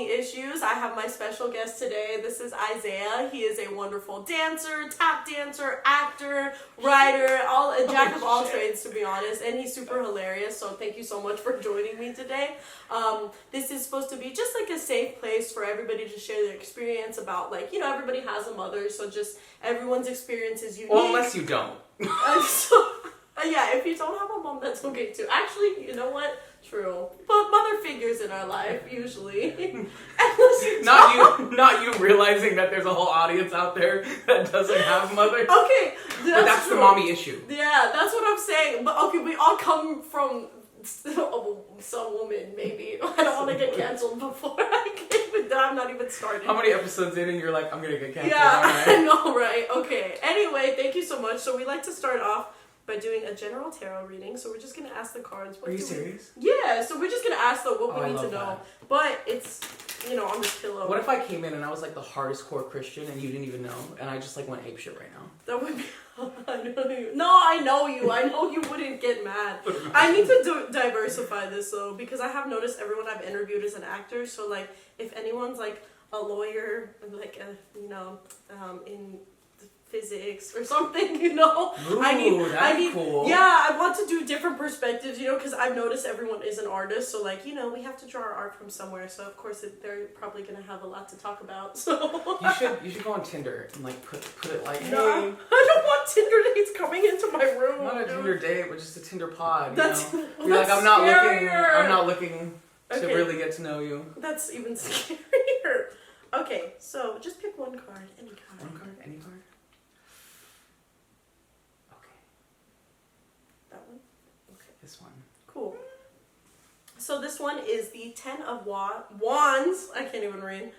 Mommy Issues. I have my special guest today. This is Isaiah. He is a wonderful dancer, tap dancer, actor, writer, a jack of all trades, to be honest. And he's super hilarious, so thank you so much for joining me today. This is supposed to be just like a safe place for everybody to share their experience about, like, you know, everybody has a mother, so just everyone's experience is unique. Well, unless you don't. Yeah, if you don't have a mom, that's okay too. Actually, you know what? True. But mother figures in our life, usually. Unless you Not you realizing that there's a whole audience out there that doesn't have mothers. Okay, but that's true. the mommy issue. Yeah, that's what I'm saying. But okay, we all come from some woman, maybe. I don't want to get canceled before I get even done. I'm not even started. How many episodes in and you're like, I'm going to get canceled? Yeah, right. I know, right? Okay. Anyway, thank you so much. So we like to start off by doing a general tarot reading. So we're just going to ask the cards. Are you serious? Yeah, so we're just going to ask them what we need to know. That. But it's, you know, on this pillow. What if I came in and I was like the hardest core Christian and you didn't even know and I just like went apeshit right now? That would be... I know you. I know you wouldn't get mad. I need to diversify this though, because I have noticed everyone I've interviewed is an actor. So like, if anyone's like a lawyer, like in physics or something, you know, Ooh, I need cool. Yeah, I want to do different perspectives, you know, because I've noticed everyone is an artist. So like, you know, we have to draw our art from somewhere. So of course they're probably gonna have a lot to talk about. So you should go on Tinder and like put it like, hey. No, I don't want Tinder dates coming into my room. Not a Tinder date, but just a Tinder pod. That's You're like, I'm not looking to Okay. really get to know you. That's even scarier. Okay, so just pick one card, any card. One card, any card. That one? Okay. This one. Cool. So this one is the Ten of Wands. I can't even read.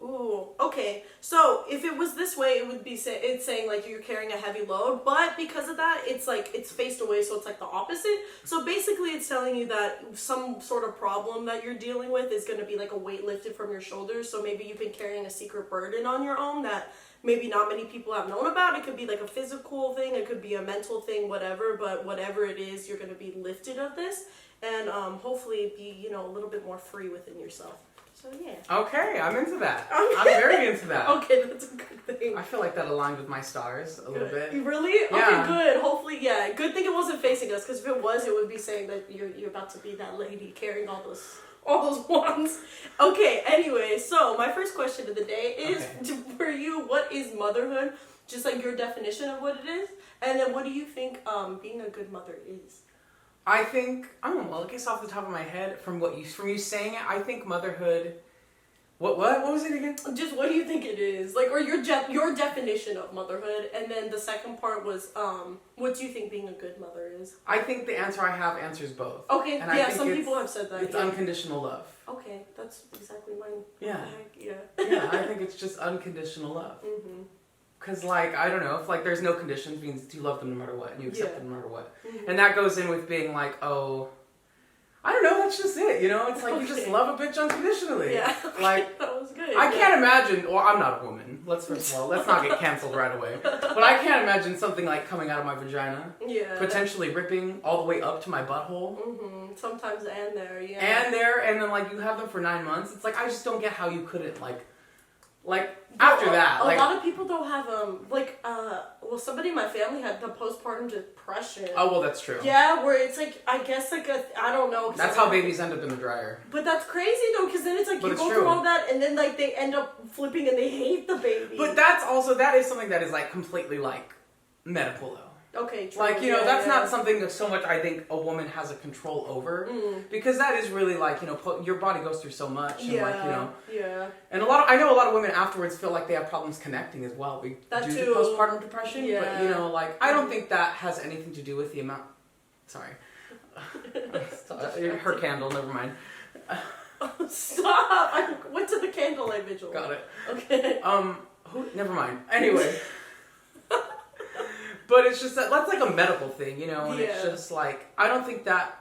Ooh, okay. So if it was this way, it would be it's saying like you're carrying a heavy load, but because of that, it's like it's faced away, so it's like the opposite. So basically, it's telling you that some sort of problem that you're dealing with is going to be like a weight lifted from your shoulders. So maybe you've been carrying a secret burden on your own that maybe not many people have known about. It could be like a physical thing, it could be a mental thing, whatever. But whatever it is, you're going to be lifted of this, and hopefully be, you know, a little bit more free within yourself. So yeah. Okay, I'm into that. I'm very into that. Okay, that's a good thing. I feel like that aligned with my stars a little bit. Really? Yeah. Okay, good. Hopefully, yeah. Good thing it wasn't facing us, because if it was, it would be saying that you're about to be that lady carrying all those wands. Okay, anyway, so my first question of the day is, for you, what is motherhood? Just like your definition of what it is. And then what do you think being a good mother is? I think, I don't know, well, I guess off the top of my head, from you saying it, I think motherhood, what was it again? Just what do you think it is? Like, or your definition of motherhood. And then the second part was, what do you think being a good mother is? I think the answer I have answers both. Okay, and yeah, some people have said that. It's unconditional love. Okay, that's exactly mine. Yeah. Yeah. Yeah, I think it's just unconditional love. Mm-hmm. Because, like, I don't know, if, like, there's no conditions, means you love them no matter what, and you accept them no matter what. Mm-hmm. And that goes in with being like, oh, I don't know, that's just it, you know? It's like, you just love a bitch unconditionally. Yeah. Like, that was good. I can't imagine, well, I'm not a woman, let's not get canceled right away. But I can't imagine something, like, coming out of my vagina. Yeah. Potentially ripping all the way up to my butthole. Mm-hmm. Sometimes and there, yeah. And then, like, you have them for 9 months. It's like, I just don't get how you couldn't, like, after that, a like, lot of people don't have well, somebody in my family had the postpartum depression. oh well, that's true. Yeah, where it's like, I guess like I don't know. That's how babies end up in the dryer. But that's crazy though, because then it's like But you it's go true. through all that, and then like they end up flipping and they hate the baby. But that is something that is like completely like medical though. Okay, true. Like, you know, that's not something that so much I think a woman has a control over. Because that is really like, you know, your body goes through so much. And like, you know. Yeah. And I know a lot of women afterwards feel like they have problems connecting as well. Due to postpartum depression. Yeah. But, you know, like, I don't think that has anything to do with the amount. Sorry. Her candle, never mind. Stop! I went to the candlelight vigil. Got it. Okay. Never mind. Anyway. But it's just that's like a medical thing, you know, and it's just like, I don't think that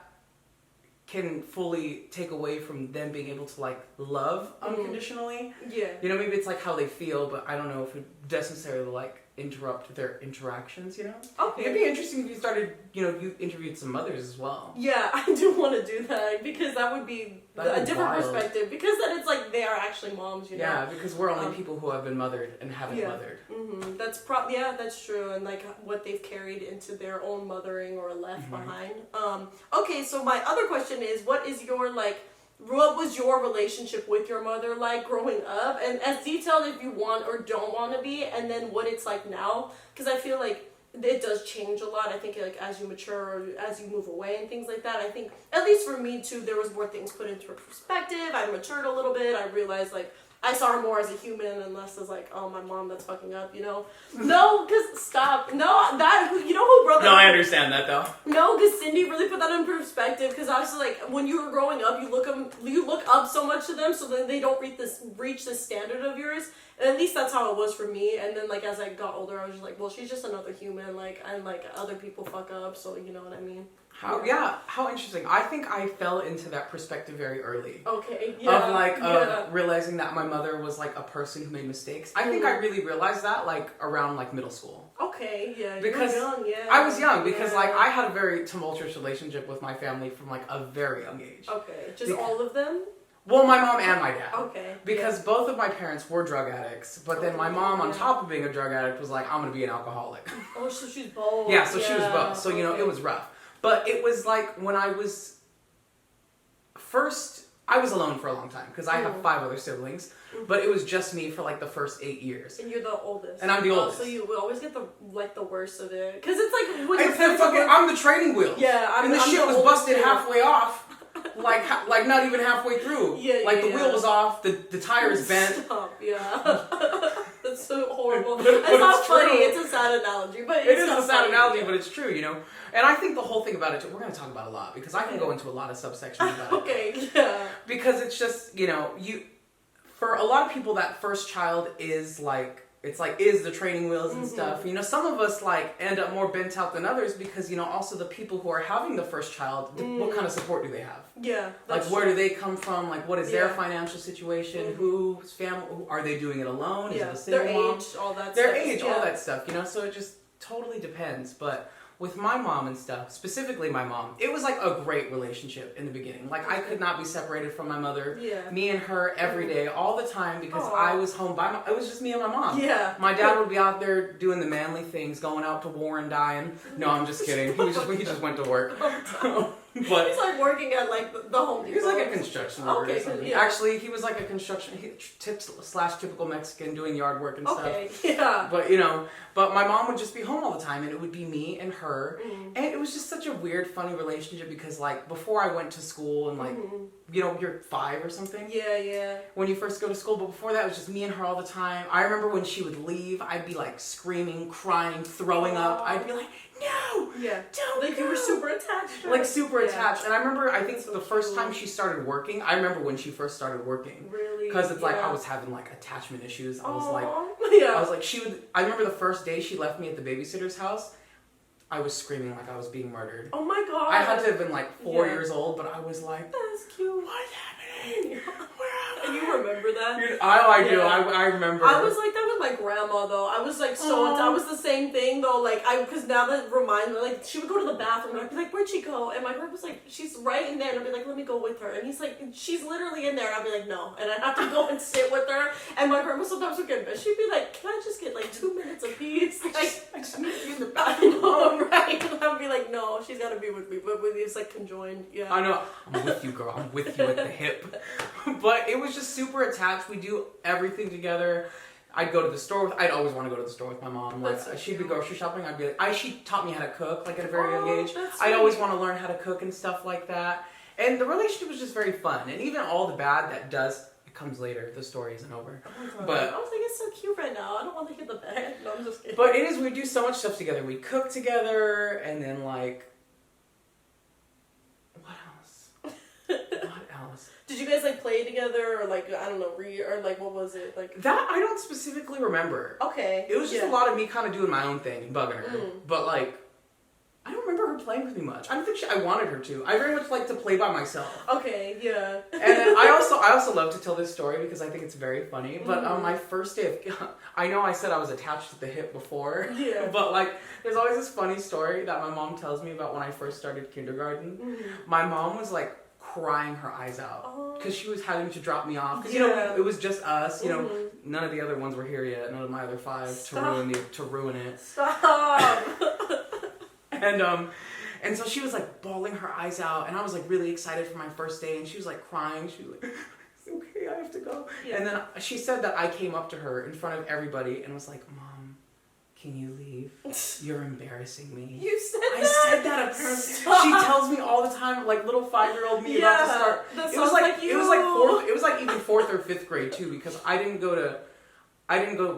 can fully take away from them being able to like love unconditionally. Yeah. You know, maybe it's like how they feel, but I don't know if it necessarily like interrupt their interactions, you know? Okay. It'd be interesting if you started, you interviewed some mothers as well. Yeah, I do want to do that because that would be a different wild. perspective. Because then it's like they are actually moms, you know? Yeah, because we're only people who have been mothered and haven't mothered. Mm-hmm. That's that's true, and like what they've carried into their own mothering or left behind. Okay, so my other question is, what was your relationship with your mother like growing up, and as detailed if you want or don't want to be, and then what it's like now? Because I feel like it does change a lot. I think like as you mature or as you move away and things like that, I think at least for me too, there was more things put into perspective. I matured a little bit. I realized like I saw her more as a human and less as like, oh, my mom that's fucking up, you know? No, because stop. No, you know who brought that No, up? I understand that though. No, because Cindy really put that in perspective. Because I was like, when you were growing up, you look up so much to them, so then they don't reach this standard of yours. And at least that's how it was for me. And then like as I got older, I was just like, well, she's just another human. Like, and like other people fuck up, so you know what I mean. How interesting. I think I fell into that perspective very early. Okay, yeah. Of realizing that my mother was like a person who made mistakes. I think I really realized that like around like middle school. Okay, yeah. Because you were young, yeah. I was young because like I had a very tumultuous relationship with my family from like a very young age. Okay, just all of them? Well, my mom and my dad. Okay. Because both of my parents were drug addicts, but then my mom, on top of being a drug addict, was like, I'm going to be an alcoholic. Oh, so she's both. Yeah, so she was both. So, it was rough. But it was like when I was I was alone for a long time because I have 5 other siblings, but it was just me for like the first 8 years. And you're the oldest. And I'm the oldest. So you always get the worst of it. Because it's like when you're I'm the training wheel. Yeah, and the shit was busted halfway off. Like not even halfway through. The wheel was off, the tire is bent. Stop, yeah. That's so horrible. It's not funny, it's a sad analogy, but it is a sad analogy, but it's true, And I think the whole thing about it, we're going to talk about a lot, because I can go into a lot of subsections about it. Okay, yeah. Because it's just, for a lot of people, that first child is is the training wheels and stuff. Some of us end up more bent out than others because, also the people who are having the first child, what kind of support do they have? Yeah. Where do they come from? What is their financial situation? Whose family, are they doing it alone? Is it a single their mom? age, all that their stuff. age, all that stuff, so it just totally depends. But with my mom and stuff, specifically my mom, it was a great relationship in the beginning. I could not be separated from my mother. Yeah. Me and her every day, all the time, because I was home it was just me and my mom. Yeah. My dad would be out there doing the manly things, going out to war and dying. No, I'm just kidding. He just went to work. But he's working at the Home Depot. He was a construction worker or something. Yeah. Actually, he was a construction typical Mexican doing yard work and stuff. Okay, yeah. But but my mom would just be home all the time, and it would be me and her, and it was just such a weird, funny relationship because before I went to school and you're 5 or something. Yeah. When you first go to school, but before that it was just me and her all the time. I remember when she would leave, I'd be screaming, crying, throwing up. I'd be like, no, don't you were super attached to her. Super attached. And I remember, I think the first time she started working, I remember when she first started working. Really? Because it's I was having attachment issues. I was I remember the first day she left me at the babysitter's house, I was screaming like I was being murdered. Oh my god. I had to have been 4 years old, but I was like, that's cute. What's happening? And you remember that? I do. I remember. I was like that with my grandma though. I was so I was the same thing though. Because now that reminds me, she would go to the bathroom and I'd be like, where'd she go? And my grandma was like, she's right in there. And I'd be like, let me go with her. And he's like, she's literally in there. And I'd be like, no. And I'd have to go and sit with her. And my grandma sometimes would get pissed. She'd be like, can I just get 2 minutes of peace? I just need to be in the I bathroom. know, right? And I'd be like, no, she's got to be with me. But with you, it's conjoined. Yeah. I know. I'm with you, girl. I'm with you at the hip. But it was just super attached. We do everything together. I'd go to the store I'd always want to go to the store with my mom. She'd be grocery shopping. I'd be she taught me how to cook at a very young age. I'd always want to learn how to cook and stuff like that. And the relationship was just very fun. And even all the bad that it comes later. The story isn't over. But I was like, it's so cute right now. I don't want to hear the bad. No, I'm just kidding. But it is. We do so much stuff together. We cook together, and then what else? What else? Did you guys play together or I don't know, what was it That I don't specifically remember. Okay. It was just a lot of me kind of doing my own thing and bugging her. But I don't remember her playing with me much. I don't think I wanted her to. I very much like to play by myself. Okay, yeah. And then I also love to tell this story because I think it's very funny. But on my first day of, I know I said I was attached to the hip before. Yeah. But like, there's always this funny story that my mom tells me about when I first started kindergarten. My mom was like crying her eyes out because she was having to drop me off because you know it was just us. You know, none of the other ones were here yet. None of my other 5 to ruin it. Stop. And so she was like bawling her eyes out, and I was like really excited for my first day, and she was like crying. She was like, "It's okay, I have to go." Yeah. And then she said that I came up to her in front of everybody and was like, "Mom, can you leave? You're embarrassing me." You said I that? said that apparently. She tells me all the time, like little 5-year-old me about to start. That It was like you. It was like fourth. It was like even 4th or 5th grade too, because I didn't go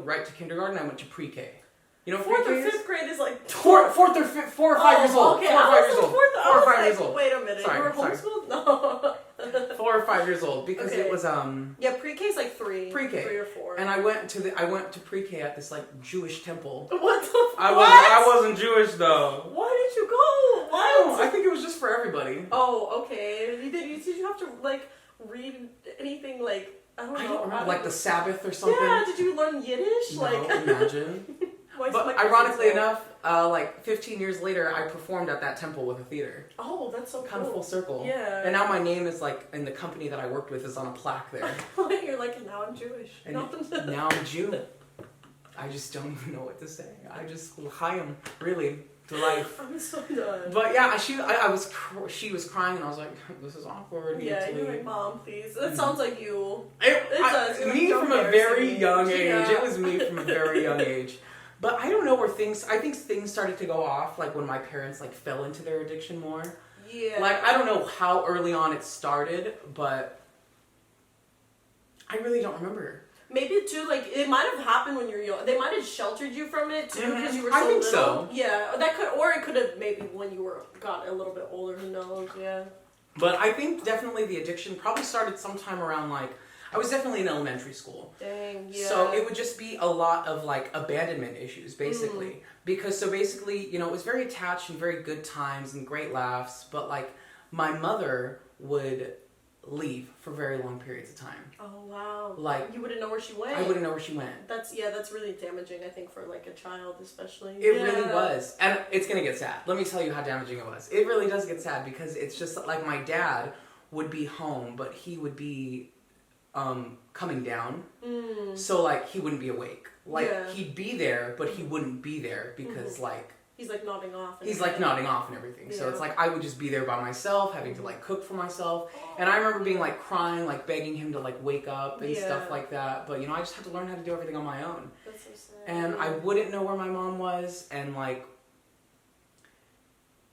right to kindergarten. I went to pre-K. You know, 4th or 5th grade is like 4 or 5 years old. Okay, 4 or 5 years old. 4 or 5 years old. Wait a minute, Sorry, you were homeschooled? No. 4 or 5 years old because it was Yeah, pre-K is like 3. Pre-K. 3 or 4. And I went to pre-K at this like Jewish temple. What the fuck? I wasn't Jewish though. Why did you go? What? I think it was just for everybody. Oh, okay. Did you have to like read anything like I don't know? I don't remember, like the Sabbath or something. Yeah, did you learn Yiddish? No, like imagine. But ironically enough, like 15 years later, I performed at that temple with a theater. Oh, that's so kind of full circle. Yeah. And now my name is like in the company that I worked with is on a plaque there. You're like, now I'm Jewish. And now I'm Jew. I just don't even know what to say. I just l'chaim, really, to life. I'm so done. But yeah, she was crying and I was like, this is awkward. Yeah, you're like, Mom, please. It sounds like you. It does. Me from a very young age. Yeah. It was me from a very young age. But I don't know where I think things started to go off like when my parents like fell into their addiction more. Yeah. Like I don't know how early on it started, but I really don't remember. Maybe too, like it might have happened when you were young. They might have sheltered you from it too because you were so I think little. so. Yeah, that could, or it could have maybe when you got a little bit older. Who knows? Yeah. But I think definitely the addiction probably started sometime around like I was definitely in elementary school. Dang, yeah. So it would just be a lot of like abandonment issues basically. Because so basically, you know, it was very attached and very good times and great laughs, but like my mother would leave for very long periods of time. Oh wow. Like you wouldn't know where she went. I wouldn't know where she went. That's really damaging, I think, for like a child especially. It really was. And it's gonna get sad. Let me tell you how damaging it was. It really does get sad because it's just like my dad would be home, but he would be coming down. So like he wouldn't be awake. Like he'd be there, but he wouldn't be there because like he's like nodding off. He's like nodding off and everything. So it's like I would just be there by myself, having to like cook for myself. And I remember being like crying, like begging him to like wake up and stuff like that. But you know, I just had to learn how to do everything on my own. That's so sad. And I wouldn't know where my mom was and like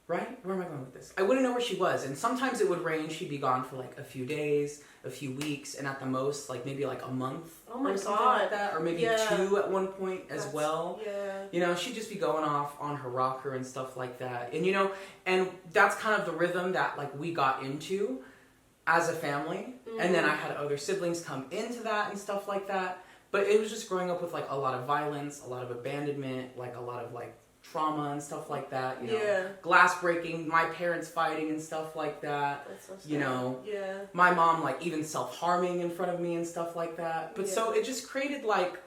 right? Where am I going with this? I wouldn't know where she was. And sometimes it would rain. She'd be gone for like a few days, a few weeks, and at the most, like maybe like a month. Oh my or something God. like that. Or maybe 2 at one point as well. Yeah. You know, she'd just be going off on her rocker and stuff like that. And you know, and that's kind of the rhythm that like we got into as a family. And then I had other siblings come into that and stuff like that. But it was just growing up with like a lot of violence, a lot of abandonment, like a lot of like trauma and stuff like that, you know, glass breaking, my parents fighting and stuff like that. That's so sad. You know, my mom like even self-harming in front of me and stuff like that. But so it just created like,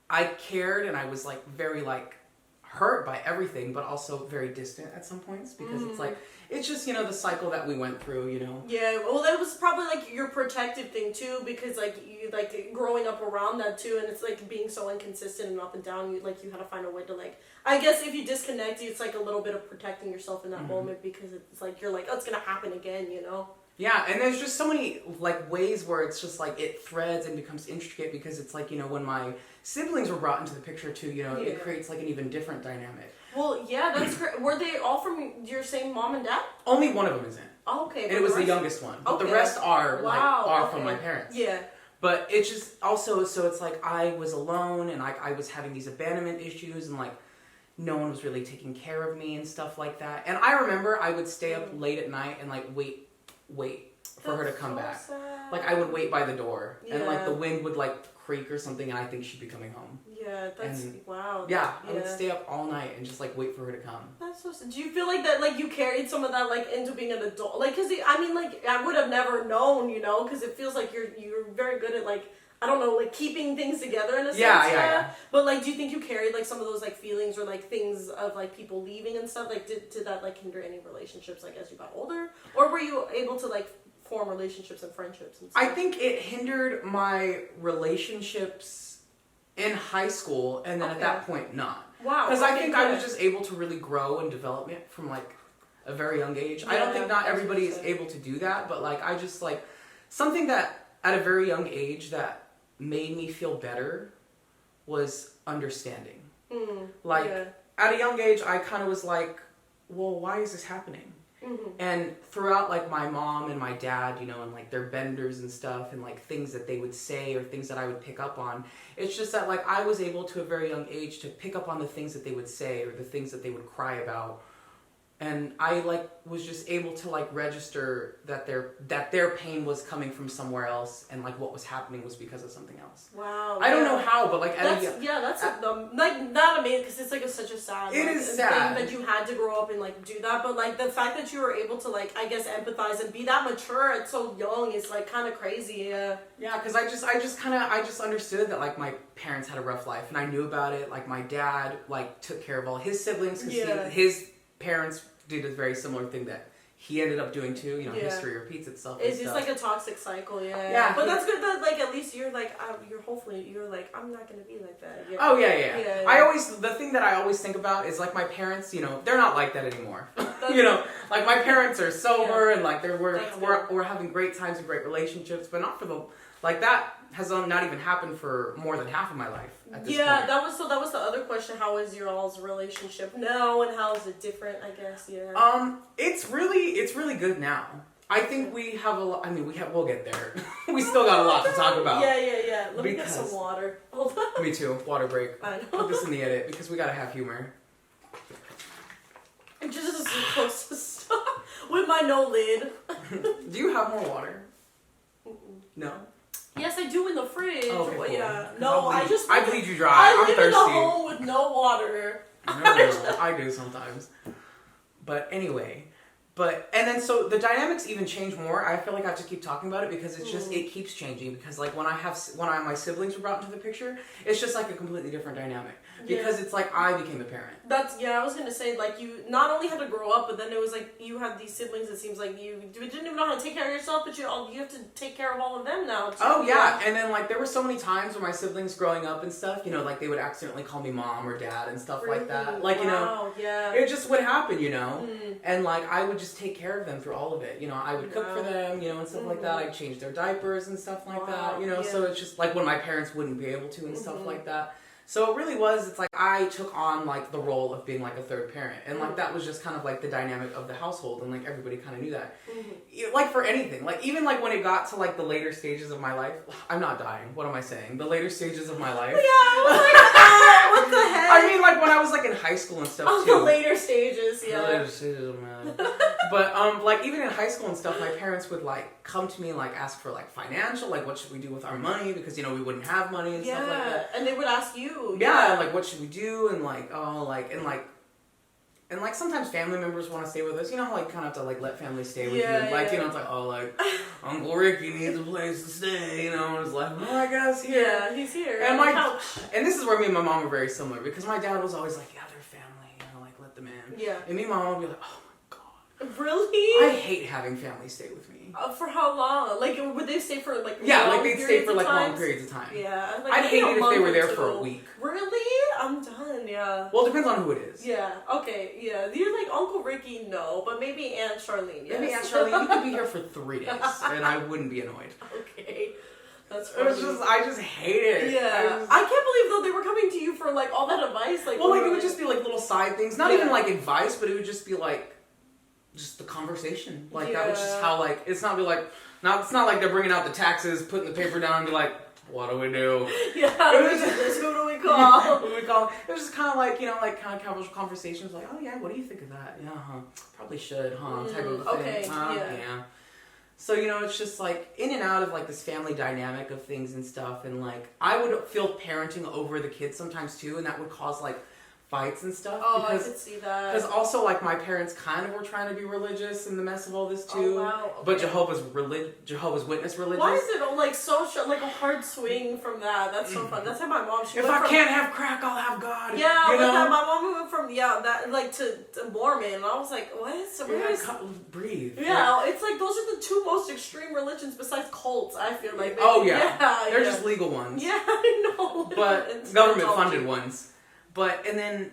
I cared and I was like very like hurt by everything, but also very distant at some points because it's like, it's just, you know, the cycle that we went through, you know. Yeah, well, that was probably like your protective thing too, because like you like growing up around that too, and it's like being so inconsistent and up and down. You like you had to find a way to like. I guess if you disconnect, it's like a little bit of protecting yourself in that moment because it's like you're like, oh, it's gonna happen again, you know. Yeah, and there's just so many like ways where it's just like it threads and becomes intricate because it's like, you know, when my siblings were brought into the picture too, you know, it creates like an even different dynamic. Well, yeah, that's great. Were they all from your same mom and dad? Only one of them is in. Oh, okay. And it was the youngest one. But the rest are from my parents. Yeah. But it's just also, so it's like I was alone and I was having these abandonment issues and like no one was really taking care of me and stuff like that. And I remember I would stay up late at night and like wait for her to come back. Sad. Like I would wait by the door and like the wind would like creak or something and I think she'd be coming home. Yeah. Yeah, that's wow. Yeah, I would stay up all night and just like wait for her to come. That's so. Do you feel like that? Like you carried some of that like into being an adult? Like, cause I mean, like I would have never known, you know, because it feels like you're very good at like. I don't know, like keeping things together in a sense. Yeah. But like, do you think you carried like some of those like feelings or like things of like people leaving and stuff? Like, did that like hinder any relationships like as you got older, or were you able to like form relationships and friendships and stuff? I think it hindered my relationships in high school, and then at that point, not. Wow. Because I think I was just able to really grow and develop it from like a very young age. I don't think not everybody is able to do that, but like I just like something that at a very young age that made me feel better was understanding. At a young age, I kind of was like, well, why is this happening? And throughout like my mom and my dad, you know, and like their benders and stuff and like things that they would say or things that I would pick up on, it's just that like I was able to a very young age to pick up on the things that they would say or the things that they would cry about. And I like was just able to like register that their pain was coming from somewhere else, and like what was happening was because of something else. Wow. I don't know how, but like that's like not amazing because it's like such a sad. It is sad thing that you had to grow up and like do that, but like the fact that you were able to like I guess empathize and be that mature at so young is like kind of crazy. Yeah. Yeah, because I just understood that like my parents had a rough life, and I knew about it. Like my dad like took care of all his siblings because his parents did a very similar thing that he ended up doing too. You know, history repeats itself. It's just like a toxic cycle. Yeah. But that's good that like at least you're like you're like I'm not gonna be like that. Yeah. Oh yeah. I always the thing that I always think about is like my parents. You know, they're not like that anymore. You know, like my parents are sober and like we're having great times and great relationships, but not for the like that has not even happened for more than half of my life at this point. That was the other question. How is your all's relationship now, and how is it different? I guess it's really good now. I think we have a lot. I mean, we'll get there. We still got a lot to talk about. Yeah. Let me get some water. Hold on. Me too. Water break. I know. Put this in the edit because we gotta have humor. I'm just supposed to stop with my no lid. Do you have more water? No. Yes, I do in the fridge. Okay, cool. Yeah. No, I bleed you dry. I'm thirsty. in a home with no water. I do sometimes. But anyway, and then so the dynamics even change more. I feel like I have to keep talking about it because it's just it keeps changing because like when my siblings were brought into the picture, it's just like a completely different dynamic because it's like I became a parent. I was gonna say like you not only had to grow up, but then it was like you had these siblings. It seems like you didn't even know how to take care of yourself, but you have to take care of all of them now. Too. Oh yeah, and then like there were so many times where my siblings growing up and stuff, you know, like they would accidentally call me mom or dad and stuff like that. Like you know, it just would happen, you know, and like I would just take care of them through all of it. You know, I would cook for them, you know, and stuff like that. I'd change their diapers and stuff like that. You know, so it's just like when my parents wouldn't be able to and stuff like that. So it really was, it's like I took on like the role of being like a third parent. And like that was just kind of like the dynamic of the household and like everybody kind of knew that. Like for anything, like even like when it got to like the later stages of my life, I'm not dying, what am I saying? The later stages of my life. Yeah, I was like, what the heck? I mean like when I was like in high school and stuff too. The later stages, The later stages of my life. But like even in high school and stuff, my parents would like come to me and like ask for like financial, like what should we do with our money? Because you know we wouldn't have money and stuff like that. And they would ask you. Yeah, like what should we do? And like and like sometimes family members want to stay with us. You know how like kind of have to like let family stay with you. And, like you know it's like like Uncle Ricky needs a place to stay. You know, and it's like well I guess yeah he's here. And and this is where me and my mom were very similar because my dad was always like they're family. You know, like let them in. Yeah. And me and my mom would be like oh. Really? I hate having family stay with me. For how long? Like, would they stay for like like they'd stay for like long periods of time. Yeah. Like, I'd hate it if they were there for a week. Really? I'm done, yeah. Well, it depends on who it is. Yeah, okay, yeah. You're like Uncle Ricky, no, but maybe Aunt Charlene, yes. Maybe Aunt Charlene, you could be here for 3 days, and I wouldn't be annoyed. Okay. That's funny. I just hate it. Yeah. I can't believe though they were coming to you for like all that advice. Like, well, like it would just be like little side things. Not even like advice, but it would just be like just the conversation. Like that was just how like it's not like they're bringing out the taxes, putting the paper down and be like, what do we do? Yeah, it was just who do we call? Who do we call? It was just kind of like, you know, like kind of casual conversations like, oh yeah, what do you think of that? Yeah, probably should, type of thing. Okay, yeah. So, you know, it's just like in and out of like this family dynamic of things and stuff. And like, I would feel parenting over the kids sometimes too. And that would cause like fights and stuff. Oh, I could see that. Because also like my parents kind of were trying to be religious in the mess of all this too. Oh, wow. Okay. But Jehovah's Witness religious. Why is it like so like a hard swing from that? That's so fun. That's how my mom. If I can't have crack, I'll have God. Yeah, you know? that, my mom went from that like to Mormon, and I was like, what? So breathe. Yeah, it's like those are the two most extreme religions besides cults. I feel like. They're just legal ones. Yeah, I know. But government funded ones. But, and then,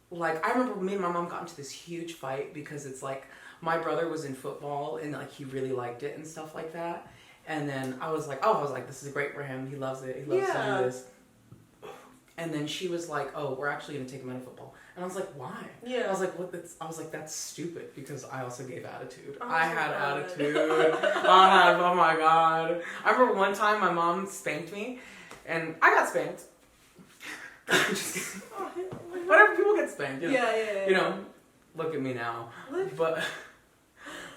like, I remember me and my mom got into this huge fight because it's like, my brother was in football and, like, he really liked it and stuff like that. And then I was like, this is great for him. He loves it. He loves to do this. And then she was like, oh, we're actually going to take him out of football. And I was like, why? Yeah. I was like, that's stupid because I also gave attitude. Oh, I had attitude. Oh my God. I remember one time my mom spanked me and I got spanked. Just kidding. Whatever, people get spanked. You know? Yeah. You know, look at me now. But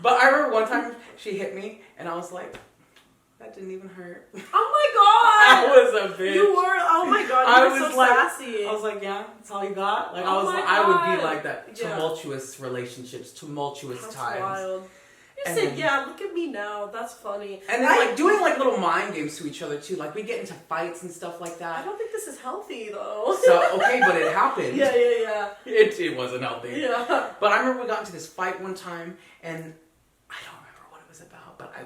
I remember one time she hit me, and I was like, that didn't even hurt. Oh my God! I was a bitch. You were. Oh my God! You were so sassy. I was like, yeah, that's all you got. Like I would be like that. Tumultuous relationships, tumultuous that's times. Wild. You said, yeah, look at me now. That's funny. And then, like, doing, like, little mind games to each other, too. Like, we get into fights and stuff like that. I don't think this is healthy, though. So, okay, but it happened. Yeah. It wasn't healthy. Yeah. But I remember we got into this fight one time, and I don't remember what it was about, but I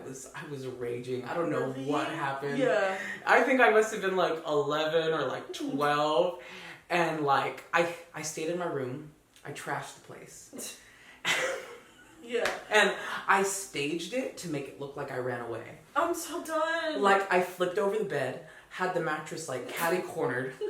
was raging. I don't know what happened. Yeah. I think I must have been, like, 11 or, like, 12. And, like, I stayed in my room. I trashed the place. Yeah. And I staged it to make it look like I ran away. I'm so done. Like, I flipped over the bed, had the mattress, like, catty-cornered in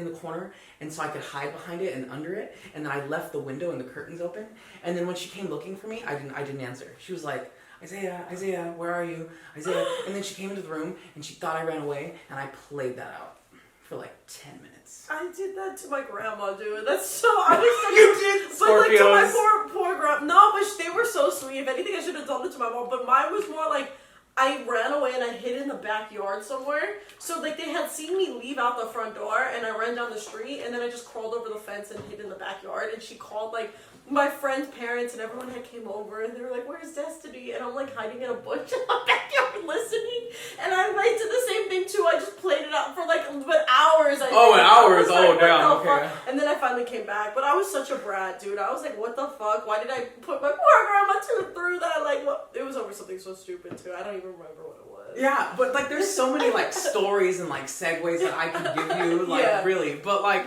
the corner, and so I could hide behind it and under it, and then I left the window and the curtains open, and then when she came looking for me, I didn't answer. She was like, Isaiah, where are you? Isaiah. And then she came into the room, and she thought I ran away, and I played that out for, like, 10 minutes. I did that to my grandma, dude. That's so. I was so. You did, But like to my poor grandma. No, but they were so sweet. If anything, I should have done it to my mom. But mine was more like I ran away and I hid in the backyard somewhere. So like they had seen me leave out the front door, and I ran down the street, and then I just crawled over the fence and hid in the backyard. And she called like my friend's parents, and everyone had came over, and they were like, "Where's Destiny?" And I'm like hiding in a bush in the backyard listening. And I like did the same thing too. I just played it out for like hours. Hours. Like, damn. Okay. And then I finally came back, but I was such a brat, dude. I was like, "What the fuck? Why did I put my poor grandma through that?" Like, what? It was over something so stupid too. I don't even remember what it was. Yeah, but like, there's so many like stories and like segues that I can give you, like really. But like,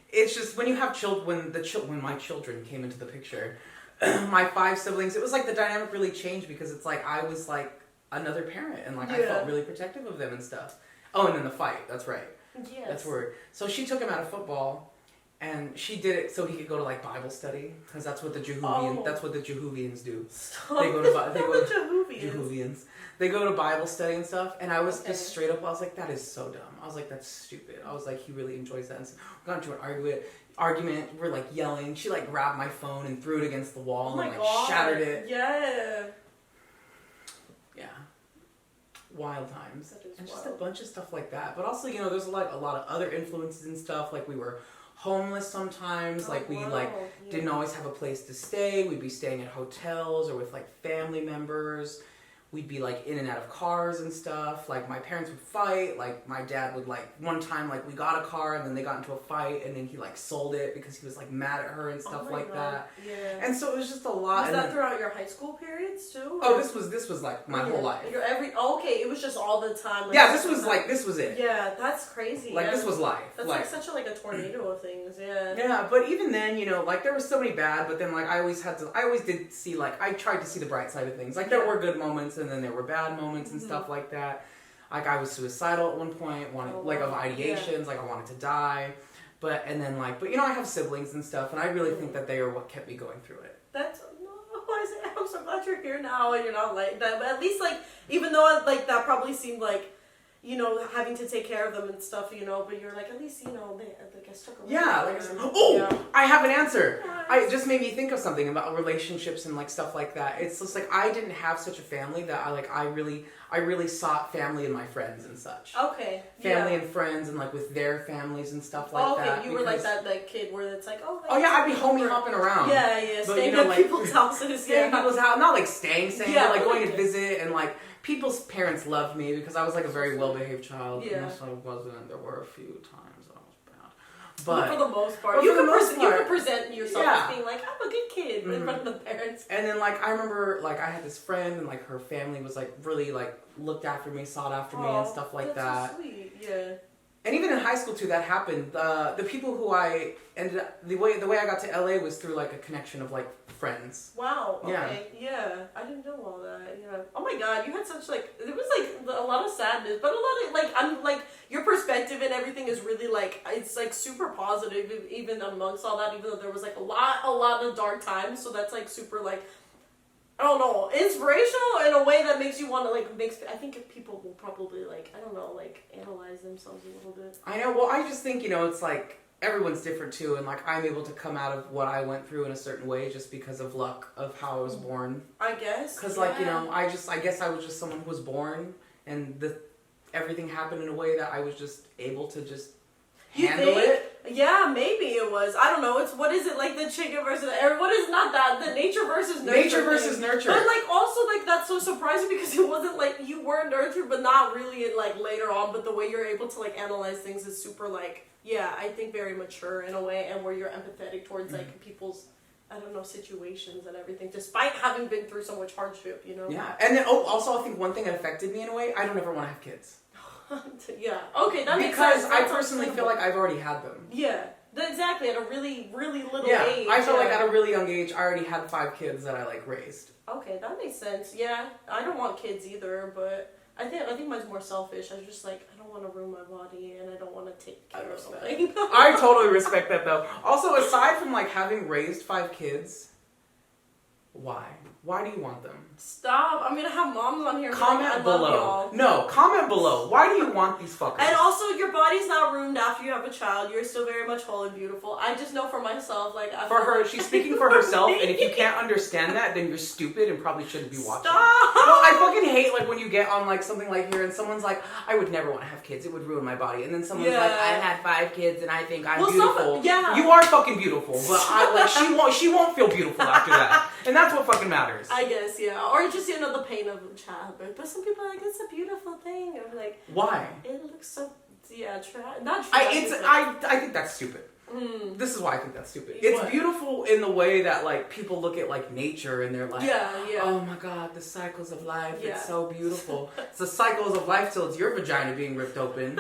it's just when you have children, when my children came into the picture, my 5 siblings, it was like the dynamic really changed because it's like I was like another parent and like I felt really protective of them and stuff. Oh, and then the fight. That's right. Yes. That's weird. So she took him out of football, and she did it so he could go to like Bible study because that's what the Jehovians do. Stop. They go to the Jehovians. They go to Bible study and stuff, and I was just straight up. I was like, that is so dumb. I was like, that's stupid. I was like, he really enjoys that. And so we got into an argument. We're like yelling. She like grabbed my phone and threw it against the wall and like shattered it. Yeah. Yeah. Wild times. And just a wild. bunch of stuff like that. But also, you know, there's like a lot of other influences and stuff. Like we were homeless sometimes. Like we didn't always have a place to stay. We'd be staying at hotels or with like family members. We'd be like in and out of cars and stuff. Like my parents would fight. Like my dad would like one time like we got a car and then they got into a fight and then he like sold it because he was like mad at her and stuff like that. Yeah. And so it was just a lot. Was that throughout your high school periods too? Oh, this was like my whole life. Okay, it was just all the time. Like, yeah, this was it. Yeah, that's crazy. Like this was life. That's like such a tornado of things. Yeah. Yeah, but even then, you know, like there was so many bad, but then like I always did see like I tried to see the bright side of things. Like there were good moments and then there were bad moments and stuff like that. Like I was suicidal at one point, of ideations, like I wanted to die. But you know, I have siblings and stuff, and I really think that they are what kept me going through it. I'm so glad you're here now and you're not like that. But at least even though that probably seemed like having to take care of them and stuff, but you're like, at least, they like I stuck around. Yeah, like, yeah. I have an answer. Nice. It just made me think of something about relationships and like stuff like that. It's just like I didn't have such a family that I really sought family in my friends and such. Okay. Family and friends and like with their families and stuff like that. Okay, you were like that kid where it's like, oh yeah, I'd be homie hopping around. Yeah, but, staying at people's houses. Staying at people's house, not like staying, but like going to okay. visit and like people's parents loved me because I was like a very well-behaved child. Yeah. Unless I wasn't. There were a few times that I was bad. But for the most part, you can present yourself as being like, I'm a good kid in front of the parents. And then like I remember like I had this friend and like her family was like really like looked after me, sought after me and stuff like that. So sweet. Yeah. And even in high school too, that happened. The people who I ended up, the way I got to LA was through like a connection of like friends. Wow. Okay. Yeah. I didn't know all that. Yeah. Oh my God, you had such like it was like a lot of sadness, but a lot of like I'm like your perspective and everything is really like it's like super positive even amongst all that. Even though there was like a lot of dark times, so that's like super like. I don't know, inspirational in a way that makes you want to like I think people will probably like I don't know like analyze themselves a little bit. I know. Well, I just think it's like everyone's different too, and like I'm able to come out of what I went through in a certain way just because of luck of how I was born. I guess. Because like I guess I was just someone who was born, and everything happened in a way that I was just able to just handle it. Yeah, maybe it was. I don't know. It's what is it like the chicken versus or what is not that the nature versus nurture. Nature versus nurture. But like also like that's so surprising because it wasn't like you were nurtured, but not really like later on. But the way you're able to like analyze things is super like I think very mature in a way, and where you're empathetic towards like people's I don't know situations and everything, despite having been through so much hardship. Yeah, and then also I think one thing that affected me in a way I don't ever want to have kids. Yeah. Okay, that makes sense. Because I personally feel like I've already had them. Yeah. Exactly. At a really, really little age. I felt like at a really young age, I already had 5 kids that I like raised. Okay, that makes sense. Yeah, I don't want kids either, but I think mine's more selfish. I was just like I don't want to ruin my body and I don't want to take care of something. I totally respect that though. Also, aside from like having raised 5 kids, why? Why do you want them? Stop. I'm gonna have moms on here. Comment below. No, comment below. Why do you want these fuckers? And also, your body's not ruined after you have a child. You're still very much whole and beautiful. I just know for myself, like for her, she's speaking for herself. And if you can't understand that, then you're stupid and probably shouldn't be watching. Stop. No, I fucking hate like when you get on like something like here and someone's like, I would never want to have kids. It would ruin my body. And then someone's like, I've had 5 kids and I think I'm beautiful. You are fucking beautiful, but she won't feel beautiful after that. And that's what fucking matters. I guess, yeah. Or just, the pain of childbirth. But some people are like, it's a beautiful thing. I'm like, why? It looks so, not tragic. I think that's stupid. This is why I think that's stupid. It's beautiful in the way that, like, people look at, like, nature and they're like, oh my God, the cycles of life, it's so beautiful. It's the cycles of life till it's your vagina being ripped open.